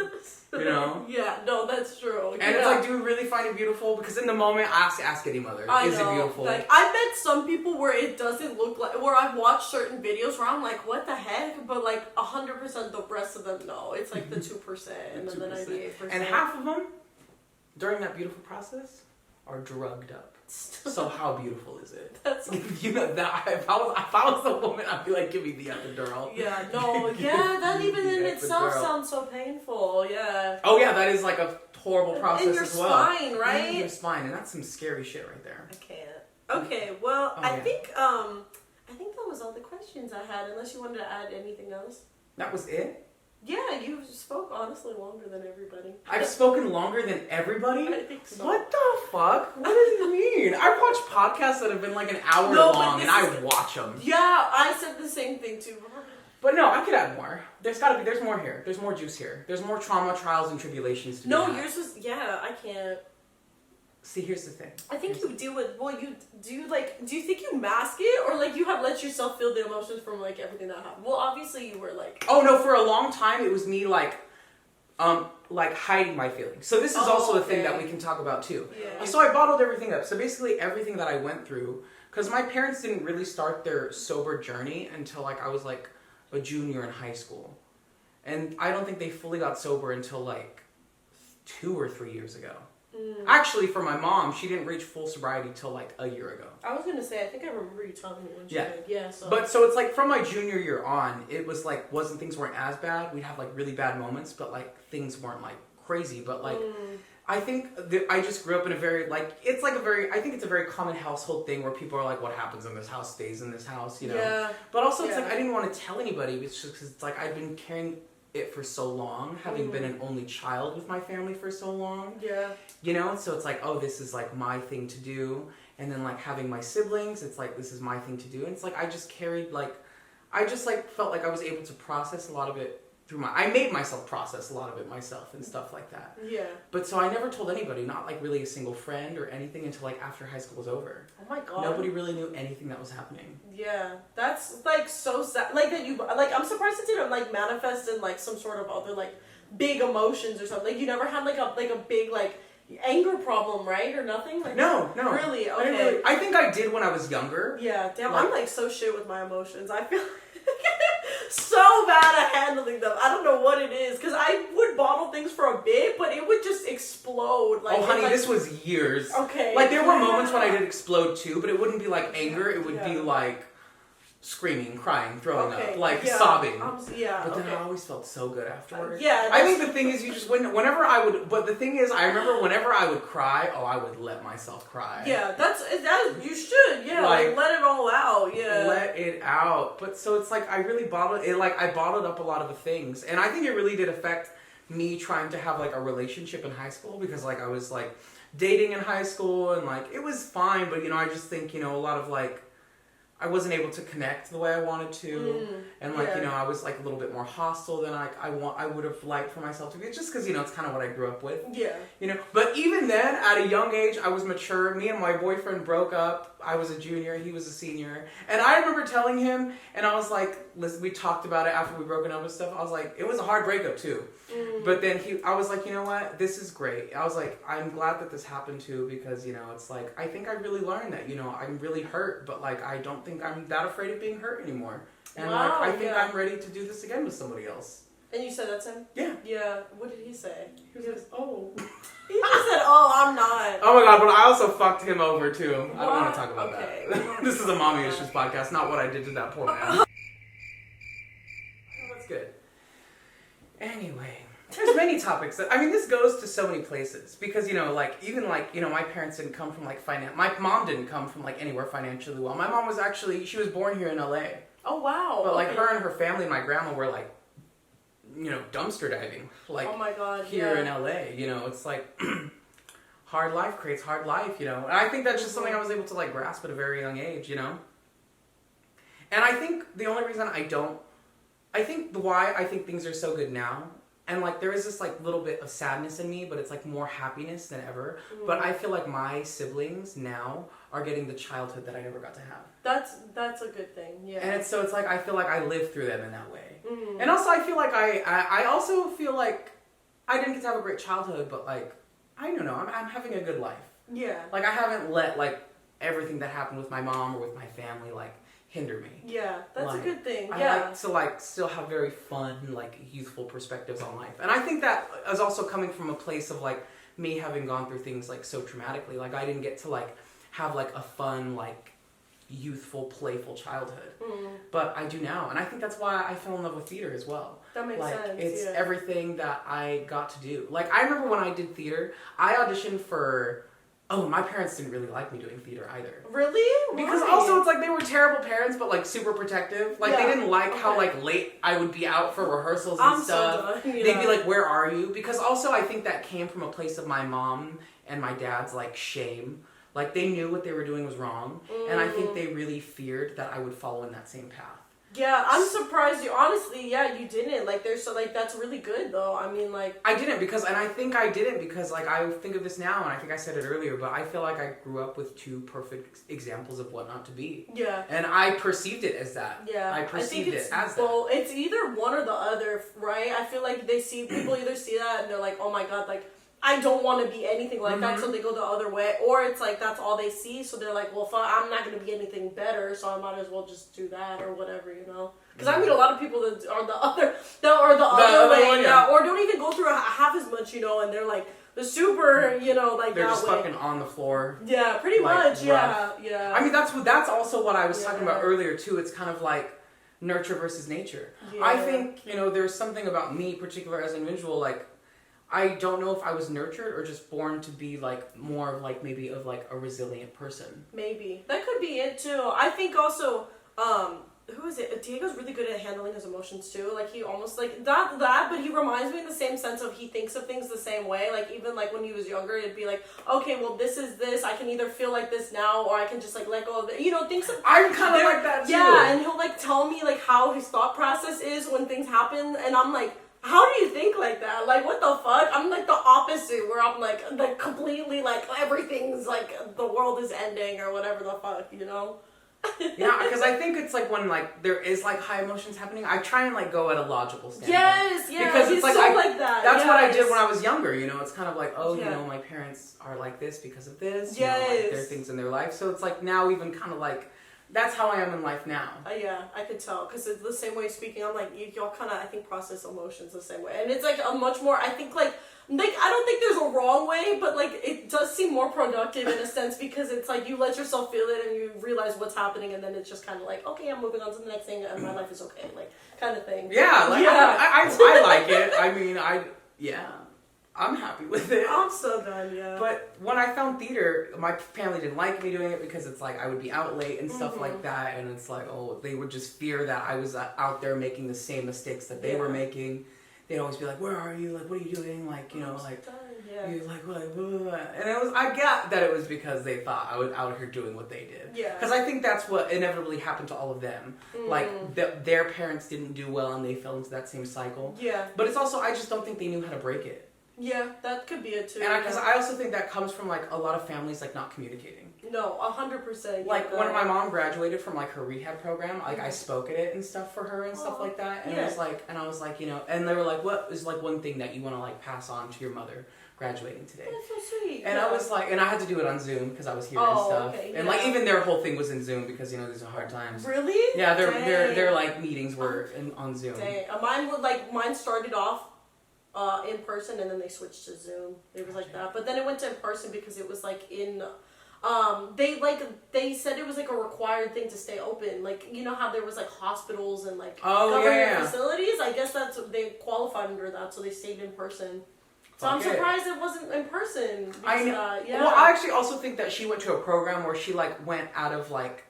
Yeah, no, that's true. And it's like, do we really find it beautiful? Because in the moment, ask any mother. Is it beautiful? Like, I've met some people where it doesn't look like, where I've watched certain videos where I'm like, what the heck? But like 100% the rest of them, no. It's like the 2% and then the 98%. And half of them, during that beautiful process, are drugged up. So how beautiful is it? That's that if I was a woman, I'd be like, give me the epidural. Yeah, no, that even in itself sounds so painful. Yeah. Oh yeah, that is like a horrible process as well. In your spine, right? In your spine, and that's some scary shit right there. I can't. Okay, well, I think that was all the questions I had. Unless you wanted to add anything else. That was it? Yeah, you spoke honestly longer than everybody. I've spoken longer than everybody? I think so. What the fuck? What does it mean? I've watched podcasts that have been like an hour long and I watch them. Yeah, I said the same thing too. But no, I could add more. There's more here. There's more juice here. There's more trauma, trials, and tribulations to be had. Yours was, I can't. See, here's the thing. I think you deal with, do you think you mask it, or like you have let yourself feel the emotions from like everything that happened? Well, obviously you were like. Oh no, for a long time it was me like hiding my feelings. So this is also a thing that we can talk about too. Yeah. So I bottled everything up. So basically everything that I went through, because my parents didn't really start their sober journey until like I was like a junior in high school. And I don't think they fully got sober until like 2 or 3 years ago. Actually, for my mom, she didn't reach full sobriety till like a year ago. I was gonna say, I think I remember you telling me when she Yeah. did. Yeah. So. But so it's like from my junior year on, it was like things weren't as bad. We'd have like really bad moments, but like things weren't like crazy. But like I think I just grew up in a very like I think it's a very common household thing where people are like, what happens in this house stays in this house, you know. Yeah. But also it's like I didn't want to tell anybody. It's just because it's like I've been carrying it for so long, having been an only child with my family for so long. Yeah. You know, so it's like, oh, this is like my thing to do. And then like having my siblings, it's like this is my thing to do. And it's like I just carried like I just like felt like I was able to process a lot of it through I made myself process a lot of it myself and stuff like that. Yeah. But so I never told anybody, not like really a single friend or anything until like after high school was over. Oh my god. Nobody really knew anything that was happening. Yeah, that's like so sad. Like that you like. I'm surprised it didn't like manifest in like some sort of other like big emotions or something. Like you never had like a big like anger problem, right, or nothing. Like No. Really? Okay. I think I did when I was younger. Yeah. Damn. Like- I'm like so shit with my emotions. I feel so bad at handling them. I don't know what it is because I would bottle things for a bit, but it would just explode. Like, oh, honey, like, this was years. Okay. Like there were moments when I did explode too, but it wouldn't be like anger. It would be Yeah. like screaming, crying, throwing Okay, up, like yeah. sobbing. Yeah. But then Okay. I always felt so good afterwards. Yeah, I think the thing is, you just whenever I would. But the thing is, I remember whenever I would cry, I would let myself cry. Yeah, that you should. Yeah, like let it all out. Yeah. Let it out. But so it's like I really bottled it. Like I bottled up a lot of the things, and I think it really did affect me trying to have like a relationship in high school because like I was like dating in high school and like it was fine, but you know I just think you know a lot of like. I wasn't able to connect the way I wanted to, and like you know, I was like a little bit more hostile than I would have liked for myself to be. Just because you know, it's kind of what I grew up with. Yeah. You know, but even then, at a young age, I was mature. Me and my boyfriend broke up. I was a junior, he was a senior, and I remember telling him, and I was like, listen, we talked about it after we broken up and stuff. I was like, it was a hard breakup too. But then I was like, you know what, this is great. I was like, I'm glad that this happened too because you know, it's like I think I really learned that you know I'm really hurt, but like I don't think I'm that afraid of being hurt anymore, and Wow, like I think yeah. I'm ready to do this again with somebody else. And you said that's him? Yeah. Yeah. What did he say? He was like, oh. He just said, "Oh, I'm not." Oh my god, but I also fucked him over too. I don't want What? to talk about Okay. that. This is a mommy issues podcast, not what I did to that poor man. Oh, that's good. Anyway, there's many topics that I mean this goes to so many places because you know like even like you know my parents didn't come from like my mom didn't come from like anywhere financially well. My mom was actually she was born here in LA. Oh wow. But like okay. her and her family and my grandma were like you know dumpster diving like oh my god. here yeah. in LA, you know, it's like hard life creates hard life, you know. And I think that's just something I was able to like grasp at a very young age, you know. And I think the only reason I think why I think things are so good now, and like there is this like little bit of sadness in me, but it's like more happiness than ever. But I feel like my siblings now are getting the childhood that I never got to have. That's a good thing. Yeah. And it's like I feel like I lived through them in that way. And also I feel like I also feel like I didn't get to have a great childhood, but like I don't know, I'm having a good life. Yeah. Like I haven't let like everything that happened with my mom or with my family like hinder me. Yeah, that's like, a good thing. I Yeah. like to like still have very fun like youthful perspectives on life. And I think that is also coming from a place of like me having gone through things like so traumatically. Like I didn't get to like have like a fun like youthful playful childhood. But I do now. And I think that's why I fell in love with theater as well. That makes like, sense. It's yeah. everything that I got to do. Like, I remember when I did theater, I auditioned for... Oh, my parents didn't really like me doing theater either. Really? Because Why? also it's like they were terrible parents, but like super protective. Like Yeah, they didn't like how okay. like late I would be out for rehearsals and I'm stuff. so done. Yeah. They'd be like, "Where are you?" Because also I think that came from a place of my mom and my dad's like shame. Like they knew what they were doing was wrong, and I think they really feared that I would follow in that same path. Yeah, I'm surprised you. Honestly, yeah, you didn't. Like, there's so like that's really good though. I mean, like I didn't because, and I think I didn't because, like, I think of this now, and I think I said it earlier, but I feel like I grew up with two perfect examples of what not to be, yeah. and I perceived it as that. Yeah, I perceived think it's it as both. It's either one or the other, right? I feel like they see people either see that and they're like, "Oh my god, like I don't want to be anything like that," so they go the other way, or it's like that's all they see, so they're like, "Well, fuck, I'm not gonna be anything better, so I might as well just do that or whatever," you know? Because I meet a lot of people that are the other, that are the other way, one, yeah, or don't even go through half as much, you know, and they're like super, you know, like they're that just way. fucking on the floor. Yeah, pretty like, much. rough. Yeah. I mean, that's also what I was talking about Yeah. earlier too. It's kind of like nurture versus nature. Yeah. I think, you know, there's something about me, particular as an individual, like I don't know if I was nurtured or just born to be like more of like maybe of like a resilient person. Maybe that could be it too. I think also, who is it? Diego's really good at handling his emotions too. Like he almost like that, but he reminds me in the same sense of he thinks of things the same way. Like even like when he was younger, it'd be like, okay, well this is this. I can either feel like this now, or I can just like let go of it. You know, things. I'm kind of like that too. Yeah, and he'll like tell me like how his thought process is when things happen, and I'm like, how do you think like that? Like, what the fuck? I'm like the opposite, where I'm like completely like everything's like the world is ending or whatever the fuck, you know? Yeah, because I think it's like when like there is like high emotions happening, I try and like go at a logical standpoint. Yes, yeah. Because he's it's like so like that. That's what I yes. did when I was younger. You know, it's kind of like, oh, Yeah. you know, my parents are like this because of this. Yes. You know, like there are things in their life, so it's like now even kind of like that's how I am in life now. Yeah, I could tell because it's the same way speaking. I'm like y'all kind of I think process emotions the same way, and it's like a much more I think like I don't think there's a wrong way, but like it does seem more productive in a sense because it's like you let yourself feel it and you realize what's happening, and then it's just kind of like okay, I'm moving on to the next thing, and my life is okay, like kind of thing. Yeah, like Yeah. I like it. I mean, I'm happy with it. I'm so done, yeah. But when I found theater, my family didn't like me doing it because it's like I would be out late and stuff like that, and it's like, oh, they would just fear that I was out there making the same mistakes that they were making. They'd always be like, "Where are you? Like, what are you doing? Like, you know, like, you like what?" And it was, I get that it was because they thought I was out here doing what they did. Yeah. Because I think that's what inevitably happened to all of them. Like, their parents didn't do well, and they fell into that same cycle. Yeah. But it's also, I just don't think they knew how to break it. Yeah, that could be it too. And because I also think that comes from like a lot of families like not communicating. No, 100%. Like when my mom graduated from like her rehab program, like I spoke at it and stuff for her and stuff like that. And it was like, and I was like, you know, and they were like, what is like one thing that you want to like pass on to your mother graduating today? That's so sweet. And I was like, and I had to do it on Zoom because I was here and stuff. Okay, and like even their whole thing was in Zoom because you know these are hard times. Really? Yeah, their like meetings were on Zoom. Dang. Mine started off in person and then they switched to Zoom. It was like that, but then it went to in person because it was like in. They said it was like a required thing to stay open. Like you know how there was like hospitals and like government facilities. I guess that's they qualified under that, so they stayed in person. So I'm surprised it wasn't in person. Because, I know. Well, I actually also think that she went to a program where she like went out of like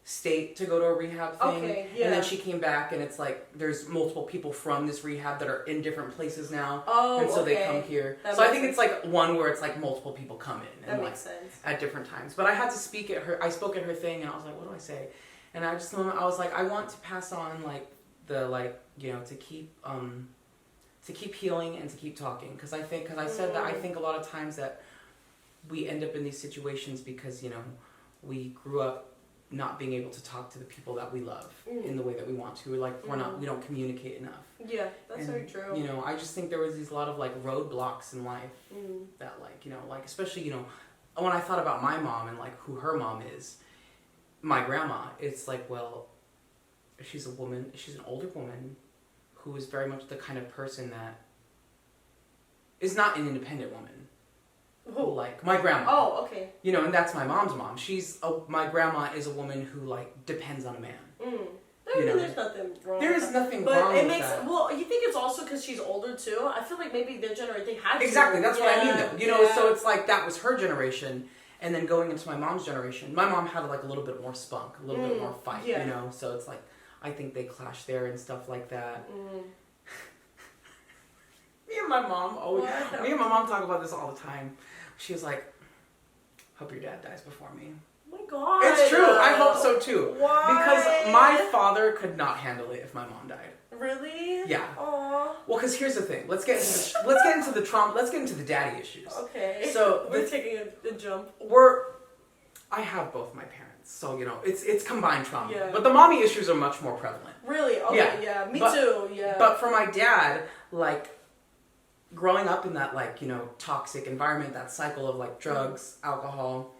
state to go to a rehab thing. Okay, yeah. And then she came back and it's like there's multiple people from this rehab that are in different places now. Oh, and so they come here. So I think it's like one where it's like multiple people come in and that like makes sense. at different times. But I had to speak at her I spoke at her thing and I was like, what do I say? And I was like, I want to pass on like the like, you know, to keep healing and to keep talking because I said that I think a lot of times that we end up in these situations because, you know, we grew up not being able to talk to the people that we love in the way that we want to. Like we don't communicate enough. Yeah, that's very true. You know, I just think there was a lot of like roadblocks in life that like, you know, like especially, you know, when I thought about my mom and like who her mom is, my grandma, it's like, well, she's an older woman who is very much the kind of person that is not an independent woman. Who? Like my grandma. Oh, okay. You know, and that's my mom's mom. My grandma is a woman who like depends on a man. There's nothing wrong. There is nothing wrong with that. Well, you think it's also because she's older too? I feel like maybe their generation they had to. Exactly, that's what I mean though. You know, so it's like that was her generation, and then going into my mom's generation, my mom had like a little bit more spunk, a little bit more fight. You know, so it's like I think they clash there and stuff like that. Me and my mom talk about this all the time. She was like, hope your dad dies before me. Oh my God. It's true. I hope so too. Why? Because my father could not handle it if my mom died. Really? Yeah. Aww. Well, because here's the thing. Let's get into the trauma. Let's get into the daddy issues. Okay. So we're taking a jump. I have both my parents, so you know it's combined trauma. Yeah. But the mommy issues are much more prevalent. Really? Okay. Yeah. Me too. Yeah. But for my dad, like. Growing up in that like, you know, toxic environment, that cycle of like drugs, alcohol,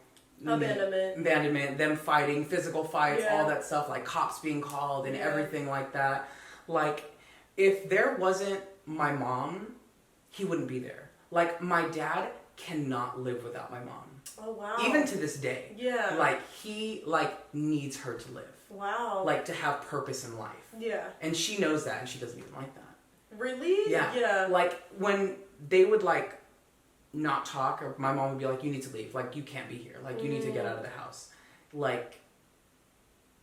abandonment, them fighting, physical fights, all that stuff, like cops being called and everything like that. Like, if there wasn't my mom, he wouldn't be there. Like, my dad cannot live without my mom. Oh, wow. Even to this day. Yeah. Like, he, like, needs her to live. Wow. Like, to have purpose in life. Yeah. And she knows that, and she doesn't even like that. Really? Yeah. Yeah. Like, when they would, like, not talk, or my mom would be like, you need to leave. Like, you can't be here. Like, you need to get out of the house. Like,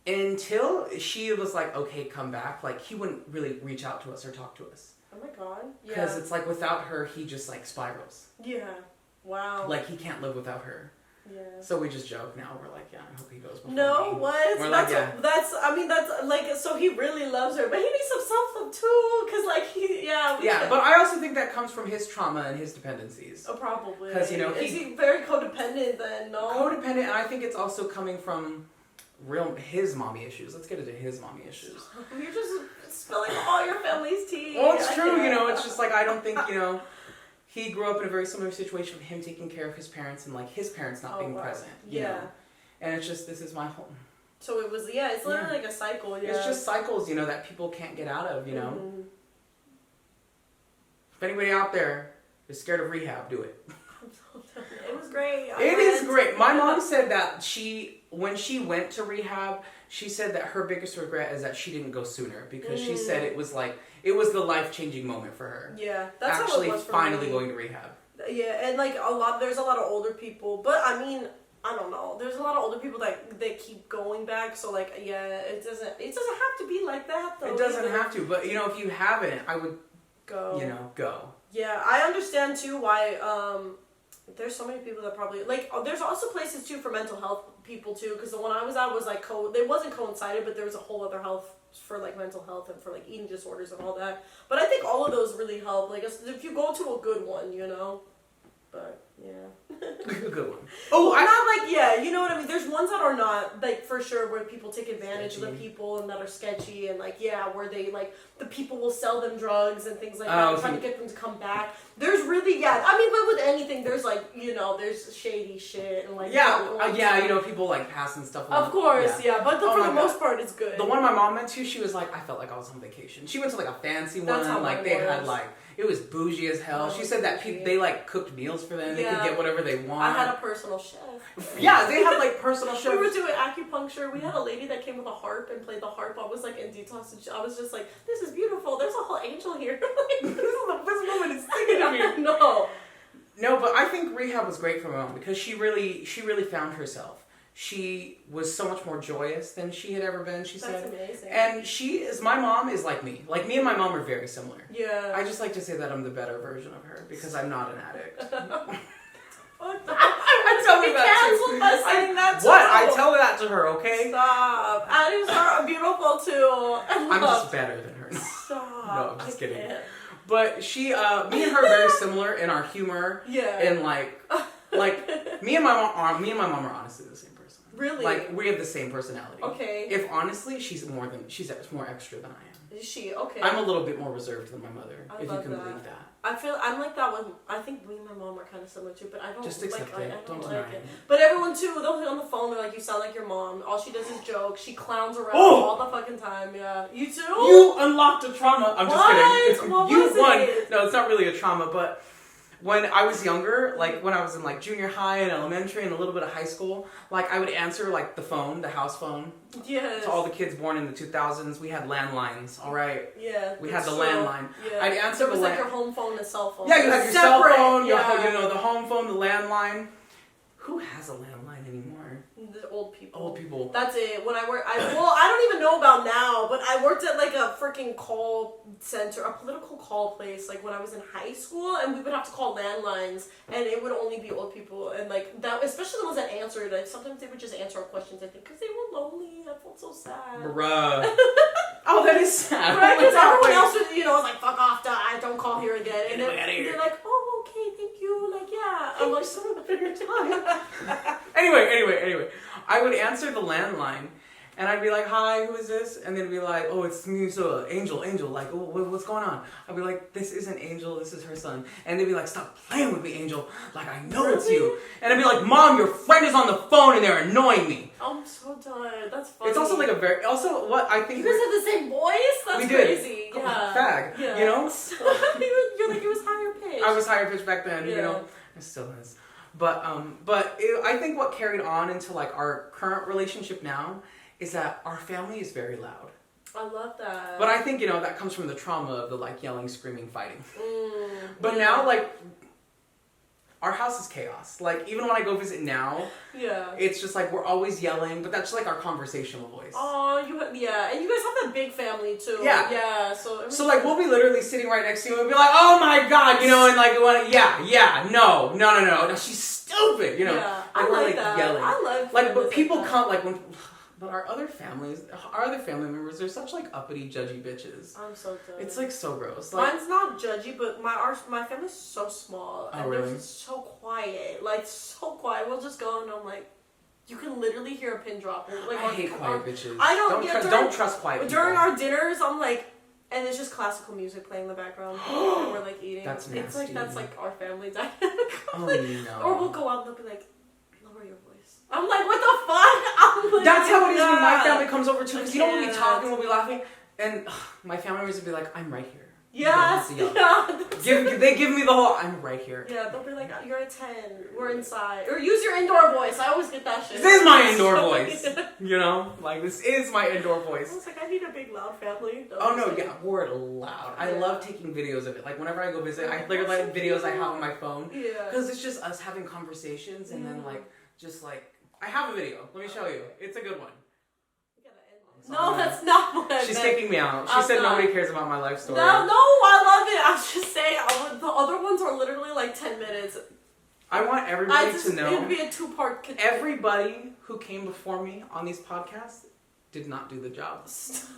until she was like, okay, come back, like, he wouldn't really reach out to us or talk to us. Oh my god. Yeah. Because it's like, without her, he just, like, spirals. Yeah. Wow. Like, he can't live without her. Yeah. So we just joke now. We're like, yeah, I hope he goes before No, me. what? We're That's, like, yeah. that's, I mean, that's, like, so he really loves her, but he needs some self-love too, because, like, Yeah, but I also think that comes from his trauma and his dependencies. Oh, probably. 'Cause, you know, is he very codependent then? No. Codependent, and I think it's also coming from his mommy issues. Let's get into his mommy issues. You're just spilling all your family's tea. Well, it's I true, can't. you know, it's just like, I don't think, you know, he grew up in a very similar situation of him taking care of his parents and, like, his parents not being wow. present. You Yeah. know? And it's just, this is my home. So it was, it's literally like a cycle, yeah. It's just cycles, you know, that people can't get out of, you know. Mm-hmm. If anybody out there is scared of rehab, do it. It was great. It is great. My mom said that when she went to rehab, she said that her biggest regret is that she didn't go sooner, because she said it was the life-changing moment for her. Yeah, that's actually how it was for finally me. going to rehab. Yeah, and like there's a lot of older people, but I mean, I don't know. There's a lot of older people that keep going back. So like, yeah, it doesn't have to be like that though. It doesn't have to, but you know, if you haven't, I would go. You know, go. Yeah, I understand too why there's so many people that probably like. There's also places too for mental health people too, because the one I was at was like it wasn't coincided, but there was a whole other health for like mental health and for like eating disorders and all that. But I think all of those really help. Like if you go to a good one, you know. But yeah. A good one. Oh, not like, yeah, you know what I mean? There's ones that are not, like, for sure, where people take advantage of the people and that are sketchy and, like, yeah, where they, like, the people will sell them drugs and things like that, trying to get them to come back. There's really, yeah, I mean, but with anything, there's, like, you know, there's shady shit and, like... Yeah, you know, people, like, passing stuff on. Of course, yeah, but for the most part, it's good. The one my mom went to, she was like, I felt like I was on vacation. She went to, like, a fancy one. That's how like, mine they was. had, like... It was bougie as hell. She said that they like cooked meals for them. They could get whatever they want. I had a personal chef. Yeah, they had like personal chefs. We were doing acupuncture. We had a lady that came with a harp and played the harp. I was like in detox, and I was just like, "This is beautiful. There's a whole angel here. This woman is singing to me." No, but I think rehab was great for my mom because she really found herself. She was so much more joyous than she had ever been, she said. That's amazing. And my mom is like me. Like, me and my mom are very similar. Yeah. I just like to say that I'm the better version of her because I'm not an addict. I tell her that too. By saying that too. What? I tell her that to her, okay? Stop. Addicts are beautiful too. I'm just better than her. Stop. No, I'm just kidding. But me and her are very similar in our humor. Yeah. And like me and my mom are honestly the same person. Really? Like, we have the same personality. Okay. If honestly, she's more extra than I am. Is she? Okay. I'm a little bit more reserved than my mother, if you love can that. believe that. I'm like that with, I think me and my mom are kind of similar too, but I don't Just accept like, it. I don't deny like it. But everyone too, they'll hit on the phone, they're like, you sound like your mom. All she does is joke. She clowns around all the fucking time, yeah. You too? You unlocked a trauma. I'm just kidding. What was it? No, it's not really a trauma, but when I was younger, like when I was in like junior high and elementary and a little bit of high school, like I would answer like the phone, the house phone. Yes. To all the kids born in the 2000s, we had landlines, all right? Yeah. We had the landline. Yeah. I'd answer There was like your home phone and cell phone. Yeah, you had your cell phone, yeah. you know, the home phone, the landline. Who has a landline anymore? The old people. Old people. That's it. When I don't even know about now, but I worked at like a freaking call center, a political call place, like when I was in high school, and we would have to call landlines, and it would only be old people, and like that, especially the ones that answered. Like sometimes they would just answer our questions, I think, because they were lonely. I felt so sad. Bruh. Oh, that is sad. Right, because everyone else was, was like, "Fuck off, die! Don't call here again." And then they're like, "Oh, okay, thank you." Like, yeah. I'm like, "Son of a bitch." Anyway, I would answer the landline, and I'd be like, "Hi, who is this?" And they'd be like, "Oh, it's me, so Angel, like, oh, what's going on?" I'd be like, "This isn't Angel, this is her son." And they'd be like, "Stop playing with me, Angel, like, I know it's you." And I'd be like, "Mom, your friend is on the phone and they're annoying me." I'm so tired. That's funny. It's also like what I think. You guys have the same voice? That's we did. crazy. Yeah. Fag, yeah. you know? You're like, it was higher pitch. pitched. I was higher pitched back then, Yeah. you know. It still is. But I think what carried on into like our current relationship now is that our family is very loud. I love that. But I think, you know, that comes from the trauma of the like yelling, screaming, fighting. But yeah. now, like, our house is chaos. Like, even when I go visit now, yeah, it's just like we're always yelling, but that's just like our conversational voice. Oh, and you guys have that big family too. Yeah. Yeah. So like we'll be literally sitting right next to you and be like, "Oh my god," you know, and like, no, she's stupid, you know. Yeah, Like, I we're like that. yelling. I love like, but families people like that. come like when. But our other family members, they're such like uppity, judgy bitches. I'm so done. It's like so gross. Like, mine's not judgy, but my family's so small and really? they're so quiet, like so quiet. We'll just go and I'm like, you can literally hear a pin drop. Like, I hate quiet bitches. I don't. Don't trust quiet people. During our dinners, I'm like, and it's just classical music playing in the background, and we're like eating. That's nasty. It's like that's like our family dynamic. Oh no. Or we'll go out and they'll be like, lower your voice. I'm like, what the fuck? I'm like, That's how it is when my God. family comes over too, because you know we'll be Yeah. talking, we'll be laughing, and my family members will be like, "I'm right here." Yes. You don't have to yell. They give me the whole, "I'm right here." Yeah, they'll be like, you're a 10, we're inside. Or use your indoor voice. I always get that shit. This is my indoor voice. You know? Like, this is my indoor I voice. was like, I need a big loud family. Oh no, yeah, we're loud. I love taking videos of it. Like, whenever I go visit, I look at like videos I have on my phone. Yeah. Because it's just us having conversations and then like, just like, I have a video. Let me show you. It's a good one. No, that's not what I She's meant. taking me out. She I'm said not. nobody cares about my life story. No, I love it. I was just saying, the other ones are literally like 10 minutes. I want everybody to It know. would be a 2-part. Everybody who came before me on these podcasts did not do the job.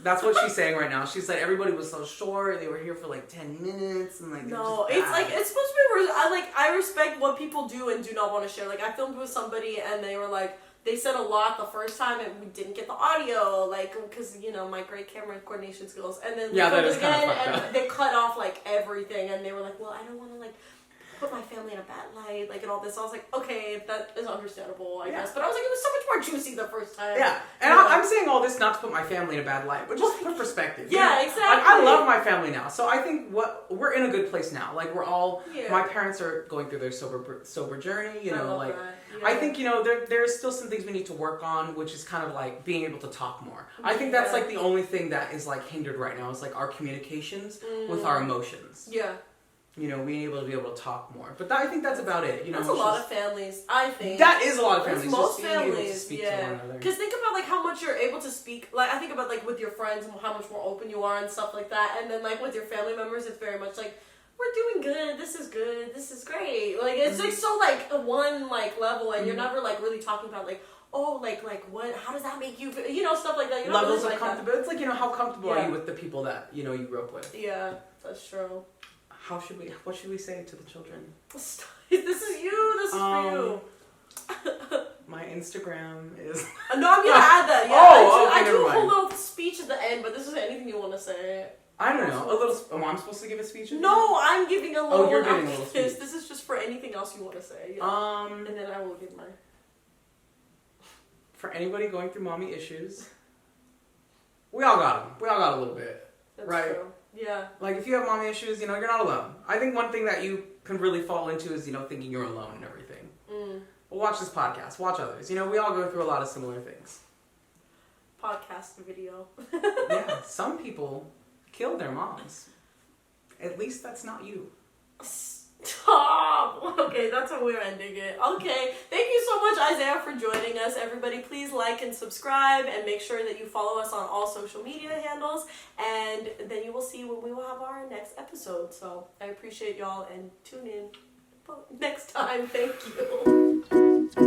That's what she's saying right now. She said everybody was so short. They were here for like 10 minutes and like. No, just it's like it's supposed to be. I respect what people do and do not want to share. Like I filmed with somebody and they were like. They said a lot the first time and we didn't get the audio, like, because, you know, my great camera coordination skills. And then yeah, that filmed is it kind of again, fucked up. and they cut off, like, everything. And they were like, well, I don't want to, like, put my family in a bad light, like, and all this. I was like, okay, that is understandable, I guess. But I was like, it was so much more juicy the first time. Yeah, and I'm saying all this not to put my family in a bad light, but just to put perspective. Yeah, you know? exactly. Like, I love my family now, so I think we're in a good place now. Like we're all, Yeah. my parents are going through their sober journey. You know, like Yeah. I think there's still some things we need to work on, which is kind of like being able to talk more. I think that's like the only thing that is like hindered right now is like our communications with our emotions. Yeah. You know, being able to talk more. But I think that's about it. You know, That's a lot of families, I think. That is a lot of families. That's most just being able to families, speak to yeah. one another. Because think about like how much you're able to speak. Like I think about like with your friends and how much more open you are and stuff like that. And then like with your family members, it's very much like we're doing good. This is good. This is great. Like it's like so like one like level, and you're never like really talking about like. Oh, like what? How does that make you feel? You know, stuff like that. You Levels really of like comfortability. It's like, you know, how comfortable Yeah. are you with the people that, you know, you grew up with? Yeah, that's true. What should we say to the children? This is you. This is for you. My Instagram is... No, I'm gonna add that. Yeah, Oh, I okay, do a never whole mind. little speech at the end, but this is anything you want to say. I don't know. A little... Oh, I'm supposed to give a speech? No, I'm giving a little. you're one giving a after little this. speech. This is just for anything else you want to say. Yeah. And then I will give mine. For anybody going through mommy issues, we all got them. We all got a little bit. That's right? true. Yeah. Like, if you have mommy issues, you know, you're not alone. I think one thing that you can really fall into is, you know, thinking you're alone and everything. Well, watch this podcast. Watch others. You know, we all go through a lot of similar things. Podcast video. Yeah, some people kill their moms. At least that's not you. Stop! Okay, that's how we're ending it. Okay, thank you so much, Isaiah, for joining us. Everybody, please like and subscribe, and make sure that you follow us on all social media handles, and then you will see when we will have our next episode. So I appreciate y'all, and tune in next time. Thank you.